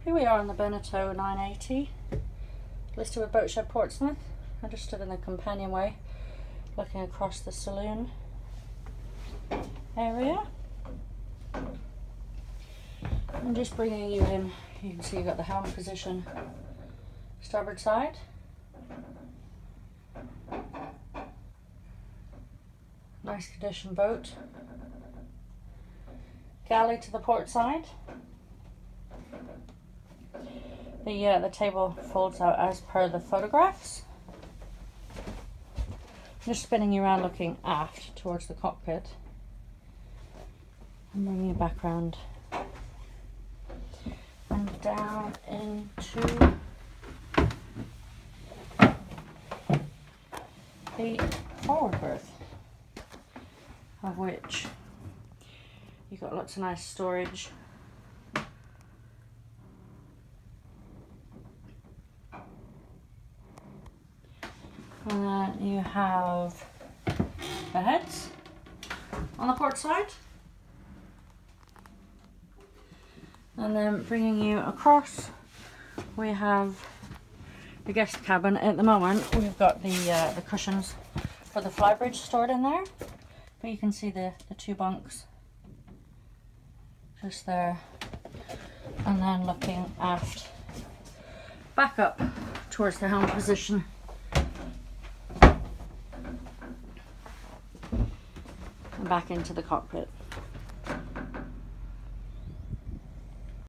Here we are on the Beneteau 980, listed with Boatshed Portsmouth. I just stood in the companionway looking across the saloon area. I'm just bringing you in. You can see you've got the helm position, starboard side. Nice condition boat. Galley to the port side. The table folds out as per the photographs. Just spinning you around looking aft towards the cockpit. And bringing you back round and down into the forward berth, of which you've got lots of nice storage. And then you have the heads on the port side. And then bringing you across, we have the guest cabin. At the moment, we've got the cushions for the flybridge stored in there. But you can see the two bunks just there. And then looking aft, back up towards the helm position. And back into the cockpit.